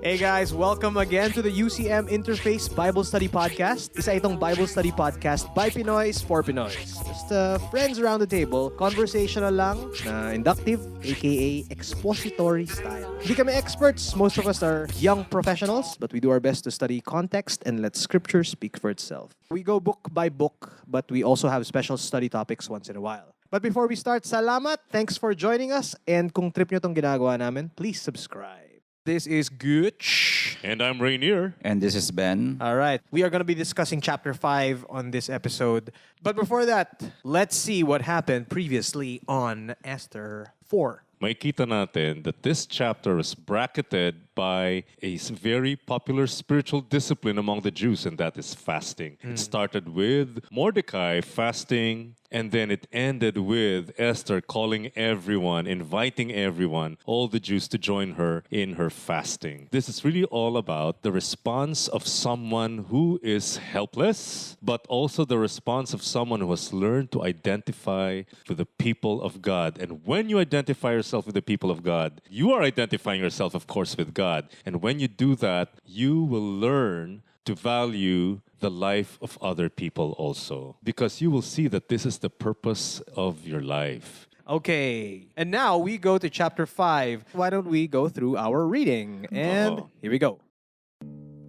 Hey guys, welcome again to the UCM Interface Bible Study Podcast. Isa itong Bible Study Podcast by Pinoys for Pinoys. Just friends around the table, conversational lang, na inductive, aka expository style. Hindi kami experts, most of us are young professionals, but we do our best to study context and let scripture speak for itself. We go book by book, but we also have special study topics once in a while. But before we start, salamat, thanks for joining us, and kung trip nyo tong ginagawa namin, please subscribe. This is Gooch. And I'm Rainier. And this is Ben. All right. We are going to be discussing chapter 5 on this episode. But before that, let's see what happened previously on Esther 4. Makita natin that this chapter is bracketed by a very popular spiritual discipline among the Jews, and that is fasting. It started with Mordecai fasting, and then it ended with Esther calling everyone, inviting everyone, all the Jews to join her in her fasting. This is really all about the response of someone who is helpless, but also the response of someone who has learned to identify with the people of God. And when you identify yourself with the people of God, you are identifying yourself, of course, with God. And when you do that, you will learn to value the life of other people also, because you will see that this is the purpose of your life. Okay. And now we go to chapter 5. Why don't we go through our reading? And here we go.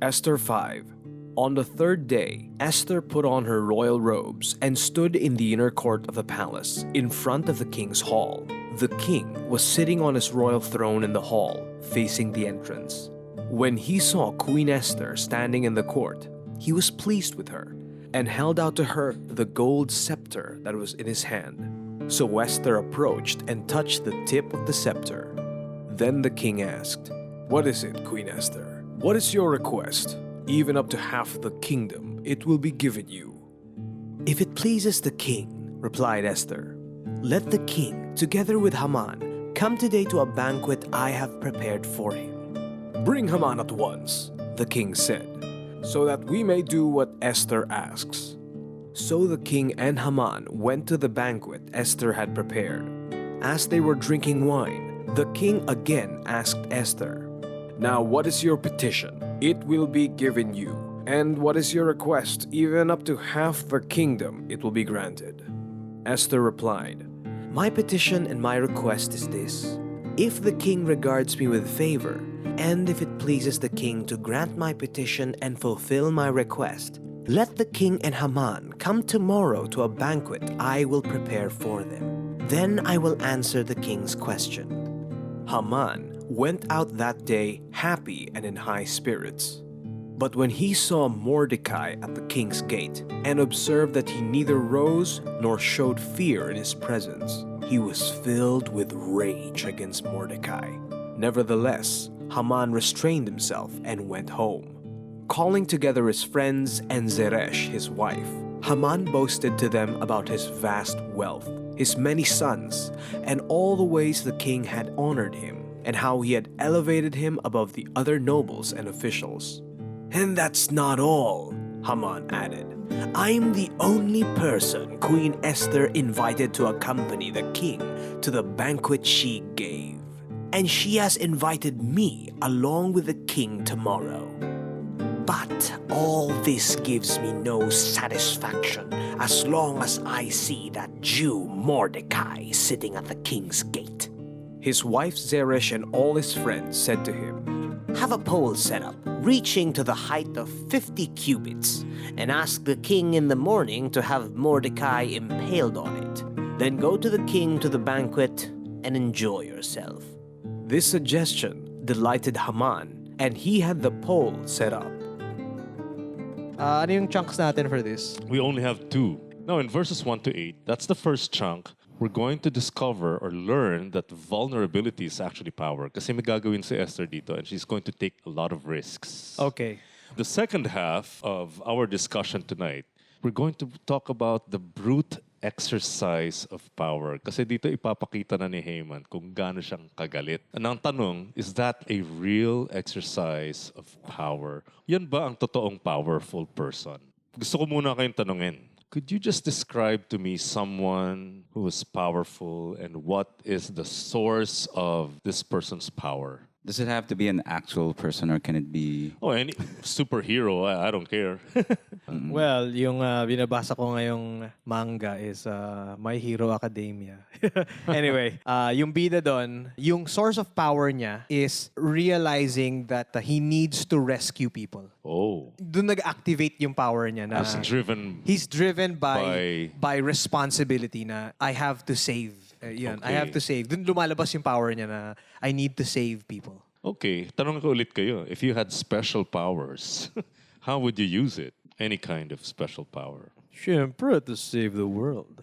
Esther 5. On the third day, Esther put on her royal robes and stood in the inner court of the palace, in front of the king's hall. The king was sitting on his royal throne in the hall, facing the entrance. When he saw Queen Esther standing in the court, he was pleased with her, and held out to her the gold scepter that was in his hand. So Esther approached and touched the tip of the scepter. Then the king asked, "What is it, Queen Esther? What is your request? Even up to half the kingdom, it will be given you." "If it pleases the king," replied Esther, "let the king, together with Haman, come today to a banquet I have prepared for him." "Bring Haman at once," the king said, "so that we may do what Esther asks." So the king and Haman went to the banquet Esther had prepared. As they were drinking wine, the king again asked Esther, "Now what is your petition? It will be given you. And what is your request? Even up to half the kingdom, it will be granted." Esther replied, "My petition and my request is this. If the king regards me with favor, and if it pleases the king to grant my petition and fulfill my request, let the king and Haman come tomorrow to a banquet I will prepare for them. Then I will answer the king's question." Haman went out that day happy and in high spirits. But when he saw Mordecai at the king's gate and observed that he neither rose nor showed fear in his presence, he was filled with rage against Mordecai. Nevertheless, Haman restrained himself and went home. Calling together his friends and Zeresh, his wife, Haman boasted to them about his vast wealth, his many sons, and all the ways the king had honored him, and how he had elevated him above the other nobles and officials. "And that's not all," Haman added. "I'm the only person Queen Esther invited to accompany the king to the banquet she gave. And she has invited me along with the king tomorrow. But all this gives me no satisfaction as long as I see that Jew Mordecai sitting at the king's gate." His wife Zeresh and all his friends said to him, "Have a pole set up, reaching to the height of 50 cubits, and ask the king in the morning to have Mordecai impaled on it. Then go to the king to the banquet and enjoy yourself." This suggestion delighted Haman, and he had the pole set up. Ano yung chunks natin for this? We only have 2. Now, in verses 1 to 8, that's the first chunk. We're going to discover or learn that vulnerability is actually power. Kasi may gagawin si Esther dito, and she's going to take a lot of risks. Okay. The second half of our discussion tonight, we're going to talk about the brute exercise of power. Kasi dito ipapakita na ni Haman kung gaano siyang kagalit. And ang tanong, is that a real exercise of power? Yan ba ang totoong powerful person? Gusto ko muna kayong tanungin. Could you just describe to me someone who is powerful and what is the source of this person's power? Does it have to be an actual person or can it be... Oh, any superhero, I don't care. Well, yung binabasa ko ngayong manga is My Hero Academia. Anyway, yung bida doon, yung source of power niya is realizing that he needs to rescue people. Oh, Doon nag-activate yung power niya na as driven. he's driven by responsibility na I have to save. Yun, I have to save. Doon lumalabas yung power niya na I need to save people. Okay, tanong ko ulit kayo. If you had special powers, how would you use it? Any kind of special power. Siyempre, to save the world.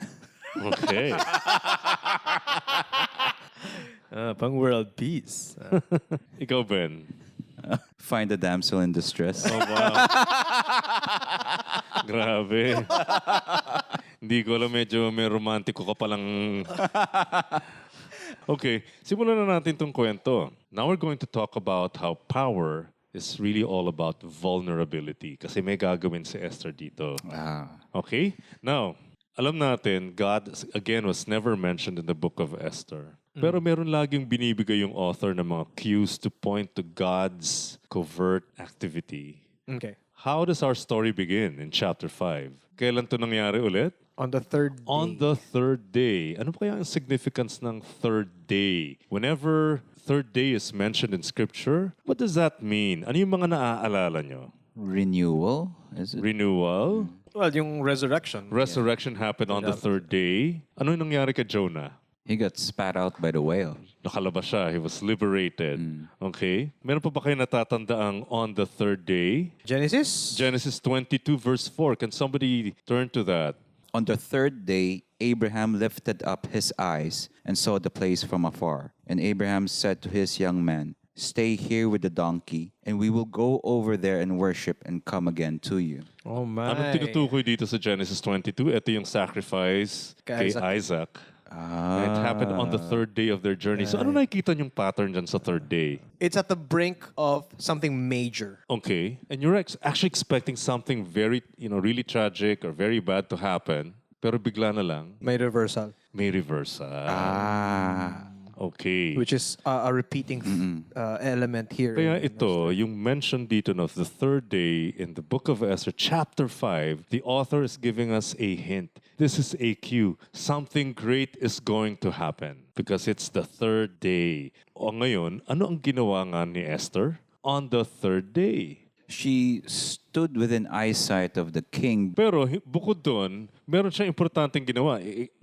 Okay. Pang world peace. Ikaw, Ben. Find a damsel in distress? Oh, wow. Grabe. Hindi ko alam, medyo may romantiko ka palang... Okay, simulan na natin tong kwento. Now we're going to talk about how power is really all about vulnerability. Kasi may gagawin si Esther dito. Okay? Now, alam natin, God, again, was never mentioned in the Book of Esther. Pero meron laging binibigay yung author ng mga cues to point to God's covert activity. Okay. How does our story begin in chapter 5? Kailan to nangyari ulit? On the third day. On the third day. Ano kaya ang significance ng third day? Whenever third day is mentioned in Scripture, what does that mean? Ano yung mga naaalala nyo? Renewal? Is it? Renewal? Well, yung resurrection. Resurrection happened on the third day. Ano yung nangyari kay Jonah? He got spat out by the whale. Nakalabas siya. He was liberated. Okay? Meron pa ba kayo natatandaang on the third day? Genesis? Genesis 22 verse 4. Can somebody turn to that? On the third day, Abraham lifted up his eyes and saw the place from afar. And Abraham said to his young man, "Stay here with the donkey, and we will go over there and worship and come again to you." Oh my. Anong tinutukoy dito sa Genesis 22? Ito yung sacrifice kay Isaac. And it happened on the third day of their journey. So ano nakikita yung pattern dyan sa third day? It's at the brink of something major. Okay. And you're actually expecting something very, really tragic or very bad to happen. Pero bigla na lang, May reversal. may reversal. Okay. Which is a repeating element here. Kaya in ito, yung mention dito of the third day in the Book of Esther, chapter 5, the author is giving us a hint. This is a cue. Something great is going to happen because it's the third day. O ngayon, ano ang ginawa nga ni Esther on the third day? She stood within eyesight of the king. Pero bukod doon, meron siyang importanteng ginawa.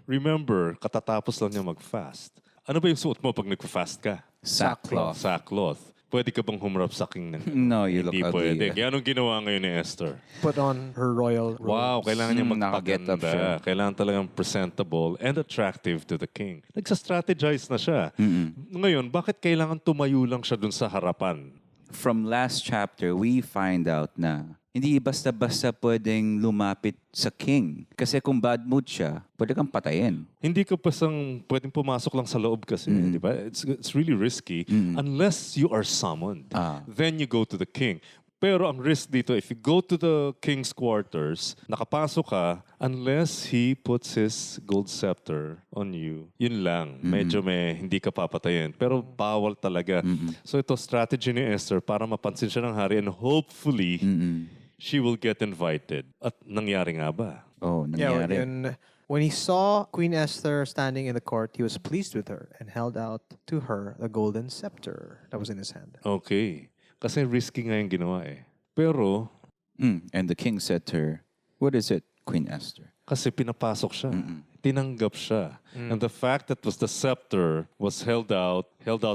Remember, katatapos lang niya mag-fast. Ano ba yung suot mo pag nag-fast ka? Sackcloth. Sackcloth. Pwede ka bang humarap sa king ng... No, you look Hindi ugly. pwede. Kaya anong ginawa ngayon ni Esther? Put on her royal robes. Wow, kailangan niya naka-get up siya. magpaganda. Kailangan talagang presentable and attractive to the king. Nagsa-strategize na siya. Ngayon, bakit kailangan tumayo lang siya dun sa harapan? From last chapter, we find out na hindi basta-basta pwedeng lumapit sa king. Kasi kung bad mood siya, pwede kang patayin. Hindi ka pasang pwedeng pumasok lang sa loob kasi, di ba? It's really risky unless you are summoned. Then you go to the king. Pero ang risk dito, if you go to the king's quarters, nakapasok ka, unless he puts his gold scepter on you, yun lang. Medyo hindi ka papatayin. Pero bawal talaga. So ito, strategy ni Esther para mapansin siya ng hari and hopefully, she will get invited. At nangyari nga ba? Oh, Yeah, nangyari. when he saw Queen Esther standing in the court, he was pleased with her and held out to her the golden scepter that was in his hand. Okay. Kasi risky nga yung ginawa eh. Pero, And the king said to her, "What is it, Queen Esther?" kasi pinapasok siya. Tinanggap siya. And the fact that the scepter was held out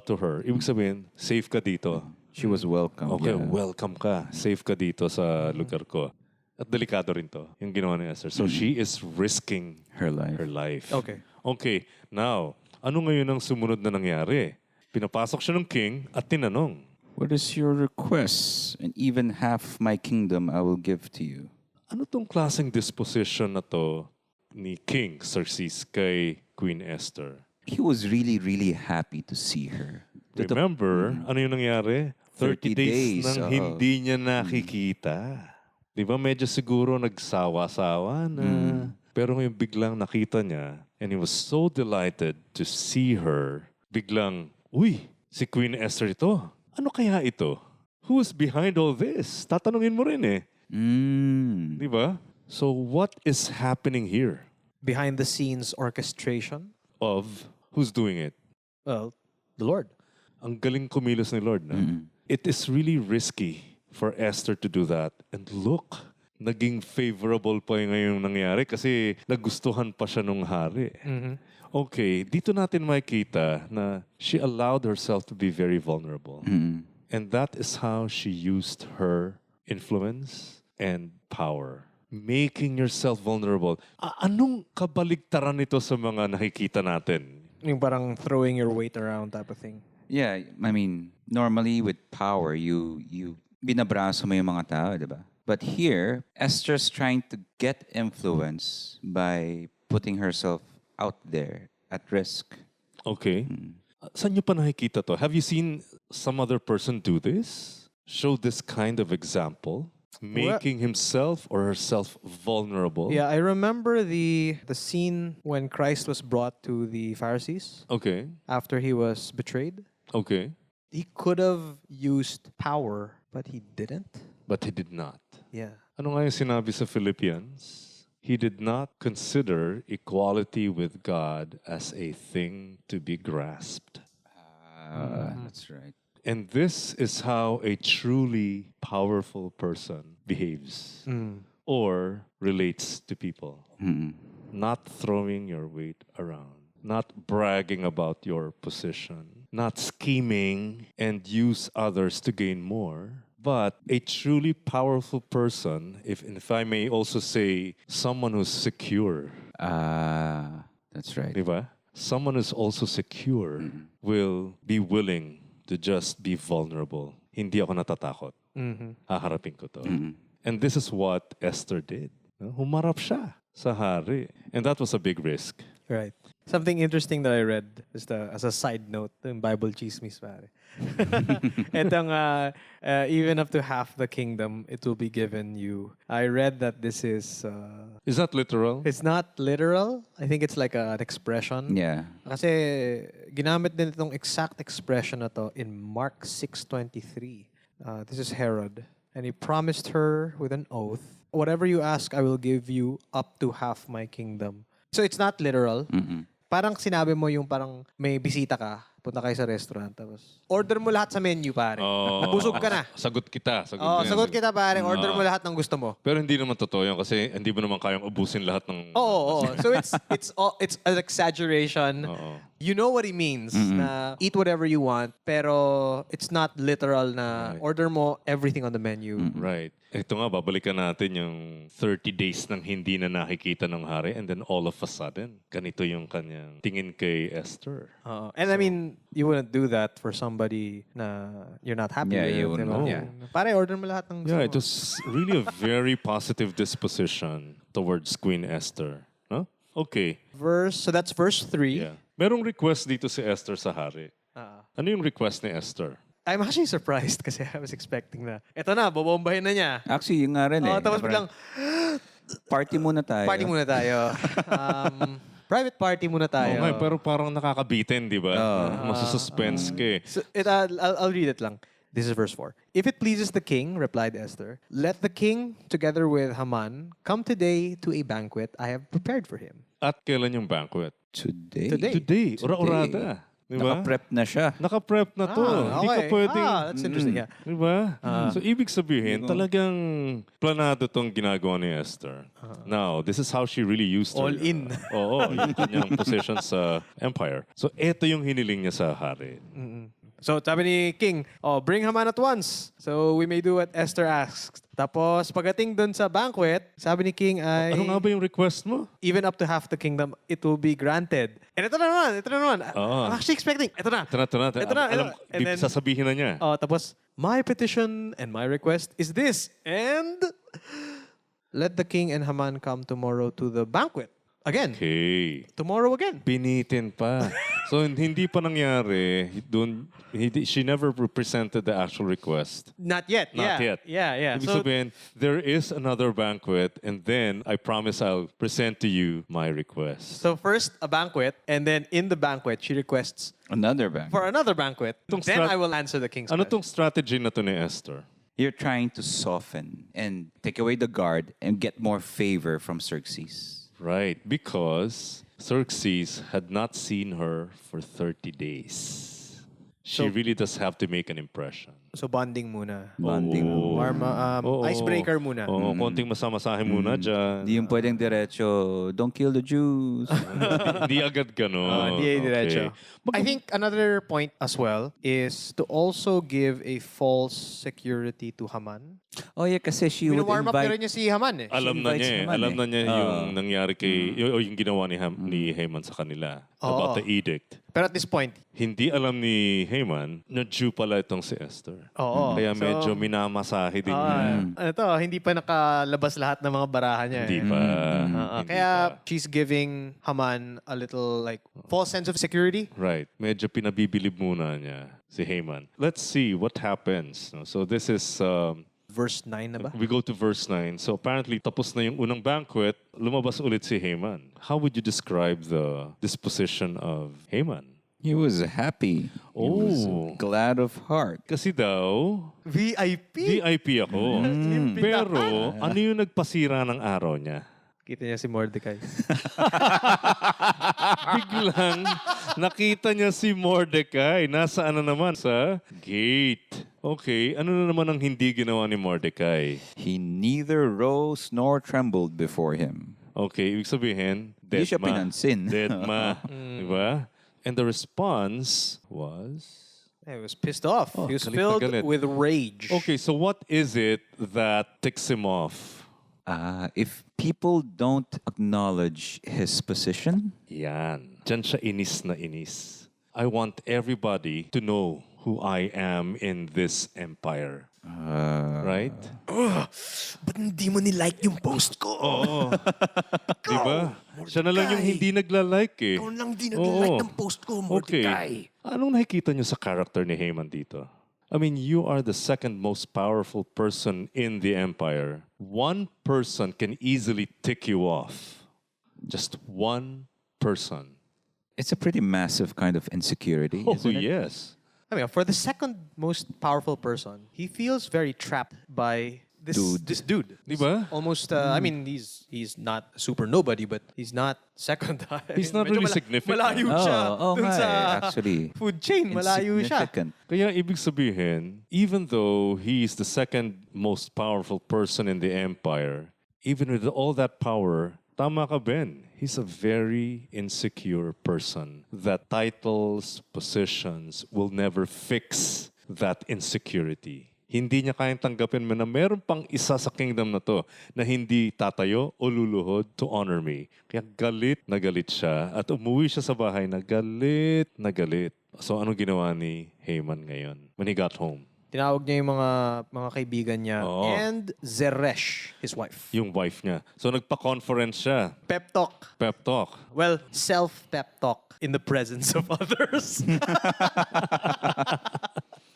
to her, ibig sabihin, safe ka dito. She was welcome. Okay, Yeah. welcome ka. Safe ka dito sa lugar ko. At delikado rin to, yung ginawa ni Esther. So she is risking Her life. her life. Okay. Okay, now, ano ngayon ang sumunod na nangyari? Pinapasok siya ng king at tinanong, "What is your request? And even half my kingdom I will give to you." ano tong klaseng disposition na to ni King Xerxes kay Queen Esther? He was really, really happy to see her. Remember, ano yung nangyari? 30 days nang hindi niya nakikita. Di ba medyo siguro nagsawa-sawa na. Pero ngayon biglang nakita niya and he was so delighted to see her. Biglang, uy, si Queen Esther ito. Ano kaya ito? Who is behind all this? Tatanungin mo rin eh. Di ba? So what is happening here? Behind the scenes orchestration. Of who's doing it? Well, the Lord. Ang galing kumilos ni Lord. Na? It is really risky for Esther to do that. And look, naging favorable pa yung ngayong nangyari kasi nagustuhan pa siya nung hari. Okay, dito natin makikita na she allowed herself to be very vulnerable. And that is how she used her influence and power. Making yourself vulnerable. Anong kabaligtaran nito sa mga nakikita natin? Yung parang throwing your weight around type of thing. Yeah, I mean, normally with power, you binabraso mo yung mga tao, di ba? But here, Esther's trying to get influence by putting herself out there at risk. Okay. Saan nyo pa nakikita to? Have you seen some other person do this? Show this kind of example? Making himself or herself vulnerable? Yeah, I remember the scene when Christ was brought to the Pharisees Okay. after he was betrayed. Okay. He could have used power, but he didn't. But he did not. Yeah. Ano nga yung sinabi sa Philippians? He did not consider equality with God as a thing to be grasped. That's right. And this is how a truly powerful person behaves or relates to people. Not throwing your weight around, not bragging about your position, not scheming and use others to gain more. But a truly powerful person, if I may also say, someone who's secure. That's right. Diba? Someone who's also secure will be willing to just be vulnerable. Hindi ako natatakot. Haharapin ko to. And this is what Esther did. Humarap siya sa hari. And that was a big risk. Right. Something interesting that I read just as a side note in Bible chismis pare. Etong even up to half the kingdom it will be given you. I read that this is that literal? it's not literal. I think it's like an expression. Yeah. Kasi ginamit din itong exact expression na to in Mark 6:23. This is Herod. And he promised her with an oath, whatever you ask, I will give you up to half my kingdom. So it's not literal. Parang sinabi mo yung parang may bisita ka, punta kayo sa restaurant, tapos order mo lahat sa menu, pare. Busog ka na. Sagot kita. Sagot kita, pare. Order mo lahat ng gusto mo. Pero hindi naman totoo yun kasi hindi mo naman kayang ubusin lahat ng... Oo. So it's an exaggeration. You know what he means na eat whatever you want, pero it's not literal na order mo everything on the menu. Right. Ito nga, babalikan natin yung 30 days ng hindi na nakikita ng hari and then all of a sudden, ganito yung kanyang tingin kay Esther. And I mean, you wouldn't do that for somebody na you're not happy with. you wouldn't. Diba? No. Yeah. Pare, order mo lahat ng gusto Yeah, mo. it was really a very positive disposition towards Queen Esther. Huh? Okay. So that's verse 3. Yeah. Merong request dito si Esther sa hari. Ano yung request ni Esther? I'm actually surprised kasi I was expecting na, eto na, bobombahin na niya. Actually, yung nga rin Tapos biglang, party muna tayo. party muna tayo. Private party muna tayo. Okay, pero parang nakakabitin, di ba? Masususpense ka eh. So, I'll read it lang. This is verse 4. If it pleases the king, replied Esther, let the king, together with Haman, come today to a banquet I have prepared for him. At kailan yung banquet? Today. Today. Ura-urada. Diba? Naka-prep na siya. Naka-prep na to. Hindi ka Okay. pwedeng... That's interesting. Yeah. Diba? So, ibig sabihin, talagang planado tong ginagawa ni Esther. Now, this is how she really used All her. in. Oo, yung kanyang position sa empire. So, eto yung hiniling niya sa hari. So, sabi ni King, bring Haman at once. So, we may do what Esther asks. Tapos, pagdating dun sa banquet, sabi ni King ay, Ano nga ba yung request mo? even up to half the kingdom, it will be granted. And ito na naman. I'm actually expecting, ito na. Ito na. Alam, And then, sasabihin na niya. tapos, my petition and my request is this. And let the king and Haman come tomorrow to the banquet. Again. Okay. Tomorrow again. Pinitin pa. So hindi pa nangyari. She never presented the actual request. Not yet. Not yeah. yet. Yeah. Ibig So, sabihin, there is another banquet and then I promise I'll present to you my request. so first a banquet, and then in the banquet, she requests Another bank. for another banquet. Itong Then strat- I will answer the king's Ano question. tong strategy na to ni Esther? You're trying to soften and take away the guard and get more favor from Xerxes. Right, because Xerxes had not seen her for 30 days. She So- really does have to make an impression. So bonding muna. Bonding. Oo. Warm, Oo. icebreaker muna. Oo, konting masamasahe muna dyan. Hindi yung pwedeng diretso, don't kill the Jews. Hindi agad gano'n. Hindi diretso. Okay. I think another point as well is to also give a false security to Haman. Oh yeah, kasi she would Warm up na rin invite... niya si Haman eh. Alam na invites niya eh. Haman Alam eh. na niya yung nangyari kay... o yung ginawa ni Haman sa kanila. About the edict. Pero at this point, Hindi alam ni Haman na Jew pala itong si Esther. oo. Kaya So, medyo minamasahe din niya. hindi pa nakalabas lahat ng mga barahan niya. Hindi eh. pa. Hindi Kaya pa. she's giving Haman a little like false sense of security. Right. Medyo pinabibilib muna niya si Haman. Let's see what happens. No? So this is... Verse 9 na ba? we go to verse 9. So apparently, tapos na yung unang banquet, lumabas ulit si Haman. How would you describe the disposition of Haman? He was happy. He was Oh. glad of heart. Kasi daw, VIP? VIP ako. Pero, ano yung nagpasira ng araw niya? Kita niya si Mordecai. Biglang nakita niya si Mordecai. Nasaan na naman? Sa gate. Okay, ano na naman ang hindi ginawa ni Mordecai? He neither rose nor trembled before him. Okay, ibig sabihin, Hindi siya deadma. pinansin. Deadma. Diba? And the response was... He was pissed off. He was galit na filled galit. with rage. Okay, so what is it that ticks him off? If people don't acknowledge his position, Yan. Diyan siya inis na inis. I want everybody to know who I am in this empire. Right? Ba't hindi mo nilike yung post ko? Oo. Diba? Siya na lang yung hindi nagla-like eh. Ikaw lang di Oo. nag-like ng post ko, Mordecai. Okay. Anong nakikita niyo sa character ni Haman dito? I mean, you are the second most powerful person in the empire. One person can easily tick you off. Just one person. it's a pretty massive kind of insecurity, Oh, isn't it? yes. I mean, for the second most powerful person, he feels very trapped by this dude. Diba? Almost, I mean, he's not super nobody, but he's not second. He's not Medyo really significant. Malayo siya. Oh, dun nga sa eh, actually. food chain, malayo siya. Insignificant. Kaya ibig sabihin, even though he is the second most powerful person in the empire, even with all that power, tama ka, Ben. He's a very insecure person. That titles, positions will never fix that insecurity. Hindi niya kayang tanggapin na meron pang isa sa kingdom na to na hindi tatayo o luluhod to honor me. Kaya galit na galit siya at umuwi siya sa bahay na galit na galit. So ano ginawa ni Haman ngayon when he got home? Tinawag niya yung mga kaibigan niya Oo. and Zeresh, his wife. Yung wife niya. So nagpa-conference siya. Pep talk. Pep talk. Well, self-pep talk in the presence of others.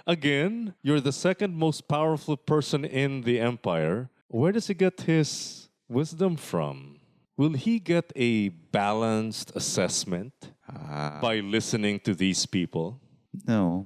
Again, you're the second most powerful person in the empire. Where does he get his wisdom from? Will he get a balanced assessment by listening to these people? No.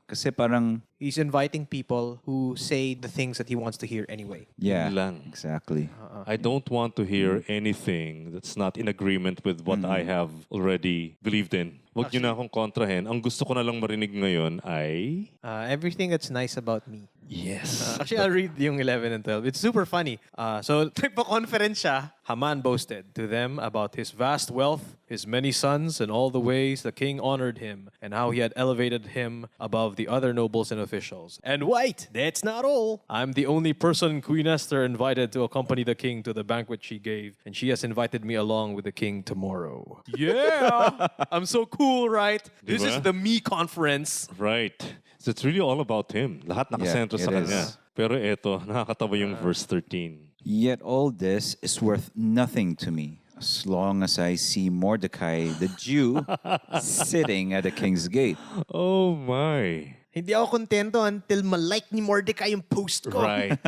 Kasi parang, He's inviting people who say the things that he wants to hear anyway. yeah, Yun lang. exactly. I don't want to hear anything that's not in agreement with what I have already believed in. Huwag niyo na akong kontrahin. Ang gusto ko na lang marinig ngayon ay... Everything that's nice about me. Yes. Actually, I'll read yung 11 and 12. It's super funny. So, nagpa-conference siya. Haman boasted to them about his vast wealth, his many sons, and all the ways the king honored him, and how he had elevated him above the other nobles and officials. And wait, that's not all. I'm the only person Queen Esther invited to accompany the king to the banquet she gave, and she has invited me along with the king tomorrow. Yeah! I'm so cool, right? This is Diba? the me conference. Right. So it's really all about him. Lahat nakasentro Yeah, sa it kanya. is. Pero eto, nakakatawa yung verse 13. Yet all this is worth nothing to me, as long as I see Mordecai, the Jew, sitting at the king's gate. Oh my. Hindi ako kontento until malike ni Mordecai yung post ko. Right.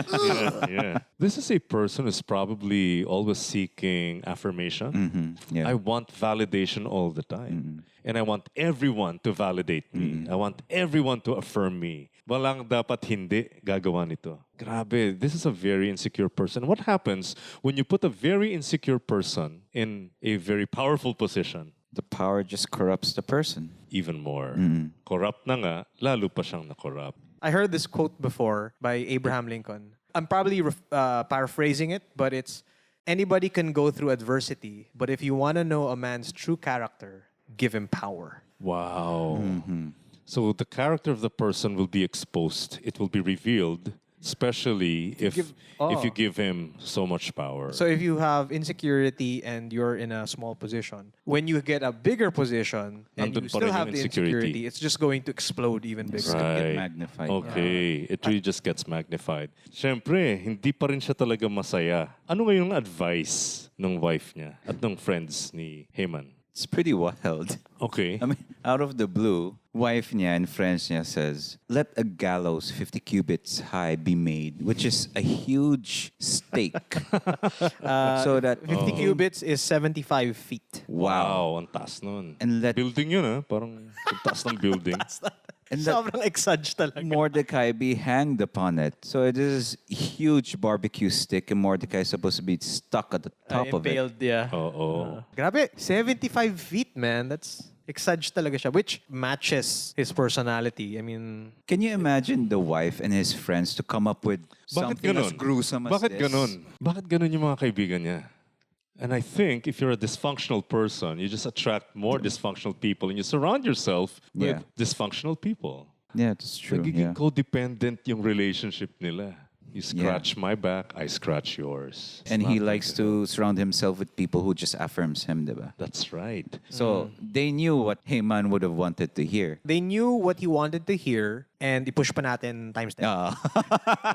Yeah. This is a person who's probably always seeking affirmation. Yeah. I want validation all the time. And I want everyone to validate me. I want everyone to affirm me. Walang dapat hindi gagawa nito. Grabe, this is a very insecure person. What happens when you put a very insecure person in a very powerful position? The power just corrupts the person. Even more. Corrupt na nga, lalo pa siyang na-corrupt. I heard this quote before by Abraham Lincoln. I'm probably paraphrasing it, but it's, anybody can go through adversity, but if you want to know a man's true character, give him power. Wow. So the character of the person will be exposed. It will be revealed, especially if you give him so much power. So if you have insecurity and you're in a small position, when you get a bigger position and Nandun you pa still rin have yung the insecurity. insecurity, it's just going to explode even bigger. Get Right. magnified. Okay. It really just gets magnified. Siyempre, hindi pa rin siya talaga masaya. Ano nga yung advice ng wife niya at ng friends ni Haman? It's pretty wild. Okay. I mean, out of the blue, wife niya and friends niya says, let a gallows 50 cubits high be made, which is a huge stake. So that 50 cubits is 75 feet. Wow, ang taas nun. And let Building yun Parang ang taas ng building. and that Sobrang exage talaga. Mordecai be hanged upon it. So it is a huge barbecue stick, and Mordecai is supposed to be stuck at the top of it. Impaled, yeah. Oo. Grabe, 75 feet, man. That's exage talaga siya, which matches his personality. I mean, Can you imagine the wife and his friends to come up with Bakit something as ganun? gruesome as Bakit this? ganun? Bakit ganun yung mga kaibigan niya? And I think if you're a dysfunctional person, you just attract more dysfunctional people and you surround yourself with Yeah. dysfunctional people. Yeah, that's true. Nagiging Yeah. codependent yung relationship nila. You scratch my back, I scratch yours. It's And he not likes good. to surround himself with people who just affirms him, diba? That's right. So they knew what Haman would have wanted to hear. they knew what he wanted to hear and i-push pa natin times 10.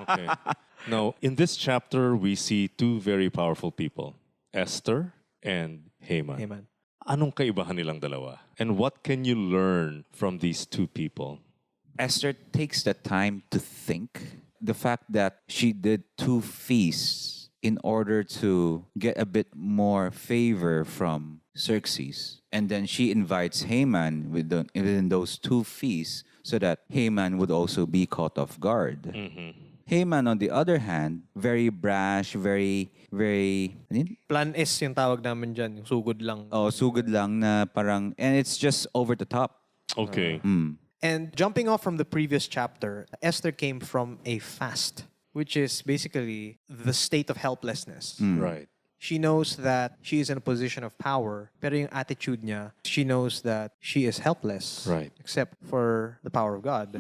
Okay. Now, in this chapter, we see two very powerful people, Esther and Haman. Amen. Anong kaibahan nilang dalawa? And what can you learn from these two people? Esther takes the time to think. The fact that she did 2 feasts in order to get a bit more favor from Xerxes. And then she invites Haman within those 2 feasts so that Haman would also be caught off guard. Haman, on the other hand, very brash, very, ano yun? Plan S yung tawag namin dyan, yung sugod lang. Oh, sugod lang na parang, and it's just over the top. Okay. And jumping off from the previous chapter, Esther came from a fast, which is basically the state of helplessness. Right. She knows that she is in a position of power, pero yung attitude niya, she knows that she is helpless. Right. Except for the power of God.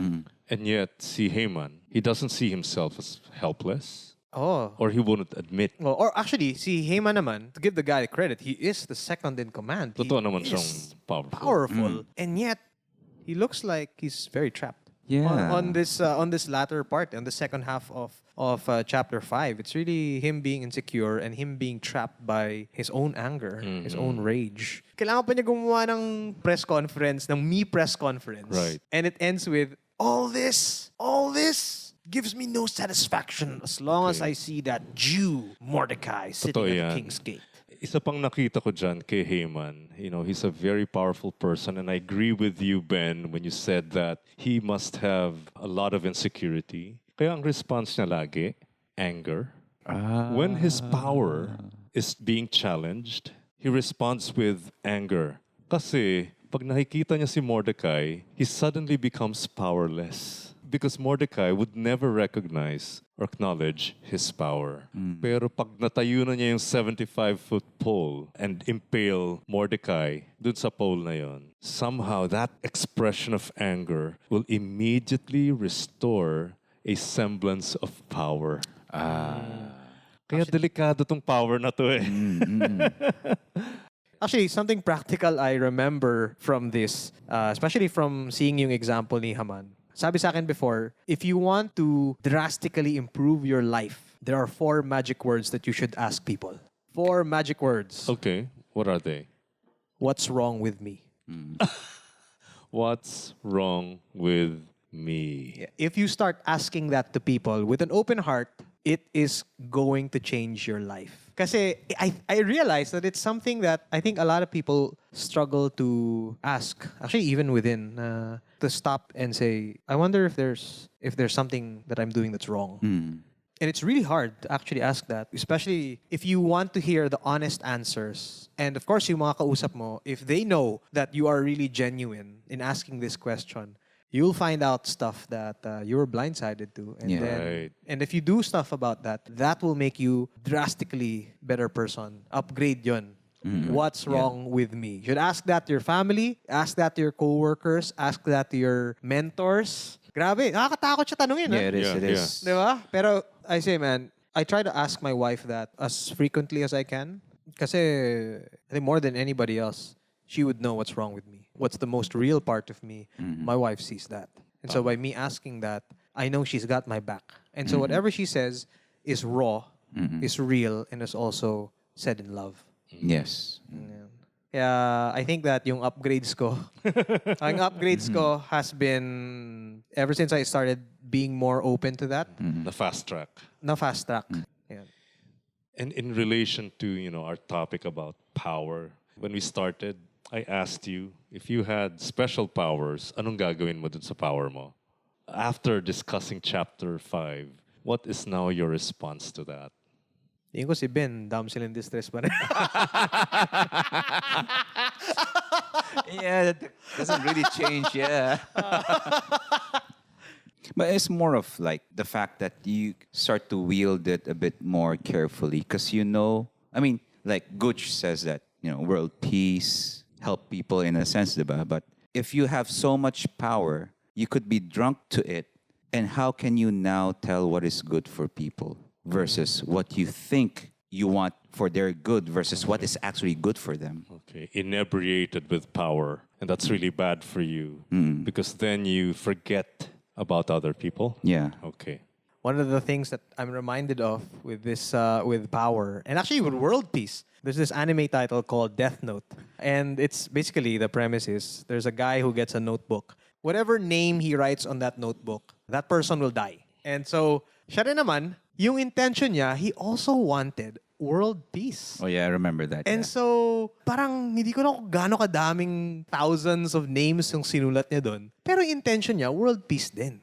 And yet, see Haman, he doesn't see himself as helpless, Oh. or he wouldn't admit. Well, or actually, si Haman naman, to give the guy credit, he is the second in command. He Totoo naman is siyang powerful. powerful. And yet, he looks like he's very trapped. Yeah. On this latter part, on the second half of chapter 5, it's really him being insecure and him being trapped by his own anger, his own rage. Kailangan pa niya gumawa ng press conference, ng me press conference. Right. And it ends with, all this gives me no satisfaction as long as I see that Jew Mordecai sitting Totoo at yan. the king's gate. Isa pang nakita ko dyan kay Haman, he's a very powerful person, and I agree with you, Ben, when you said that he must have a lot of insecurity. Kaya ang response niya lagi, anger. When his power is being challenged, he responds with anger. Kasi pag nakikita niya si Mordecai, he suddenly becomes powerless. Because Mordecai would never recognize or acknowledge his power. Pero pag natayo na niya yung 75-foot pole and impale Mordecai dun sa pole na yon, somehow that expression of anger will immediately restore a semblance of power. Kaya delikado tong power na to eh. Actually, something practical I remember from this, especially from seeing yung example ni Haman. Sabi sa akin before, if you want to drastically improve your life, there are 4 magic words that you should ask people. 4 magic words. Okay, what are they? What's wrong with me? What's wrong with me? If you start asking that to people with an open heart, it is going to change your life. Kasi I realize that it's something that I think a lot of people struggle to ask. Actually, even within, to stop and say, I wonder if there's something that I'm doing that's wrong. And it's really hard to actually ask that, especially if you want to hear the honest answers. And of course, yung mga kausap mo, if they know that you are really genuine in asking this question, you'll find out stuff that you were blindsided to. And, Yeah. Right. and if you do stuff about that, that will make you drastically better person. Upgrade yun. What's wrong with me? You should ask that to your family, ask that to your coworkers, ask that to your mentors. Grabe, nakakatakot siya tanungin. Yeah, it is. Yeah, It is. Di ba? Pero I say, man, I try to ask my wife that as frequently as I can. Kasi I think more than anybody else, she would know what's wrong with me. What's the most real part of me? My wife sees that. And so by me asking that, I know she's got my back. And so whatever she says is raw, is real, and is also said in love. Yes. Yeah, I think that yung upgrades ko, ang upgrades ko has been, ever since I started being more open to that, The fast track. na fast track. Yeah. And in relation to, our topic about power, when we started, I asked you if you had special powers, anong gagawin mo dun sa power mo? After discussing chapter 5, what is now your response to that? Tingin ko si Ben, damsel in distress pa rin. Yeah, that doesn't really change. Yeah. But it's more of like the fact that you start to wield it a bit more carefully because like Gooch says that, world peace, help people in a sense, diba? But if you have so much power, you could be drunk to it. And how can you now tell what is good for people versus what you think you want for their good versus what is actually good for them? Okay, inebriated with power. And that's really bad for you because then you forget about other people. Yeah. Okay. One of the things that I'm reminded of with this, with power, and actually with world peace, there's this anime title called Death Note. And it's basically, the premise is, there's a guy who gets a notebook. Whatever name he writes on that notebook, that person will die. And so, siya rin naman, yung intention niya, he also wanted world peace. Oh yeah, I remember that. And so, parang hindi ko na kung gaano kadaming thousands of names yung sinulat niya doon. Pero yung intention niya, world peace din.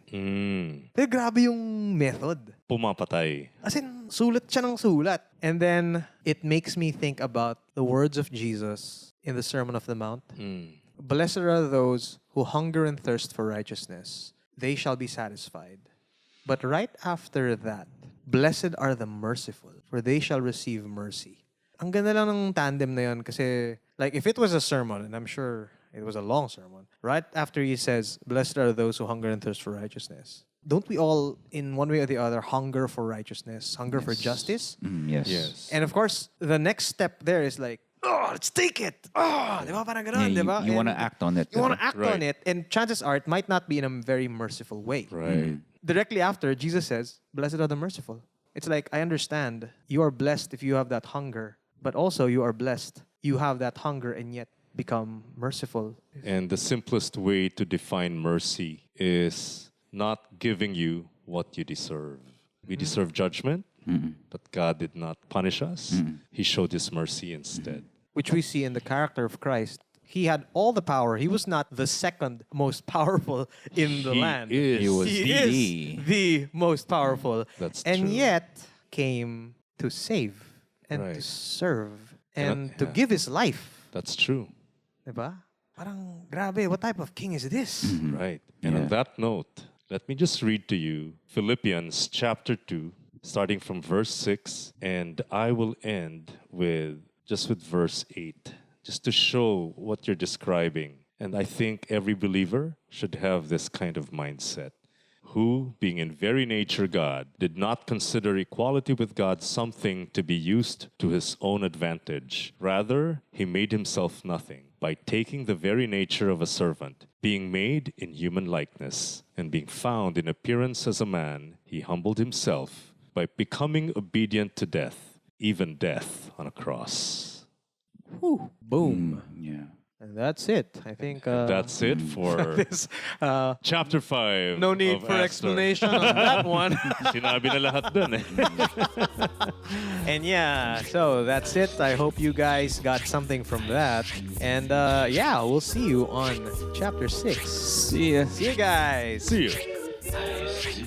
Pero grabe yung method. Pumapatay. As in, sulat siya ng sulat. And then, it makes me think about the words of Jesus in the Sermon of the Mount. Blessed are those who hunger and thirst for righteousness. They shall be satisfied. But right after that, blessed are the merciful, for they shall receive mercy. Ang ganda lang ng tandem na yun kasi, like, if it was a sermon, and I'm sure it was a long sermon, right after he says, blessed are those who hunger and thirst for righteousness. Don't we all, in one way or the other, hunger for righteousness, hunger for justice? Yes. Yes. And of course, the next step there is like, oh, let's take it. Oh, di ba? Parang ganun, Yeah, di ba? you want to And act on it. You want to diba? act Right. on it. And chances are, it might not be in a very merciful way. Right. Directly after, Jesus says, blessed are the merciful. It's like, I understand you are blessed if you have that hunger, but also you are blessed. You have that hunger and yet become merciful. And the simplest way to define mercy is not giving you what you deserve. We deserve judgment, but God did not punish us. He showed His mercy instead. Which we see in the character of Christ. He had all the power. He was not the second most powerful in the He land. is. He was He is the most powerful. That's and true. yet came to save and to Right. serve and to yeah. give his life. That's true. Diba? Parang, grabe, what type of king is this? Right. And on Yeah. that note, let me just read to you Philippians chapter 2, starting from verse 6, and I will end with verse 8, just to show what you're describing. And I think every believer should have this kind of mindset. Who, being in very nature God, did not consider equality with God something to be used to his own advantage. Rather, he made himself nothing by taking the very nature of a servant, being made in human likeness, and being found in appearance as a man, he humbled himself by becoming obedient to death, even death on a cross. Whew. Boom. Yeah. And that's it. I think That's it for this, chapter 5. no need of for Esther. explanation on that one. Sinabi na lahat dun eh. And yeah, so that's it. I hope you guys got something from that. And yeah, we'll see you on chapter 6. See ya. See you guys. See you.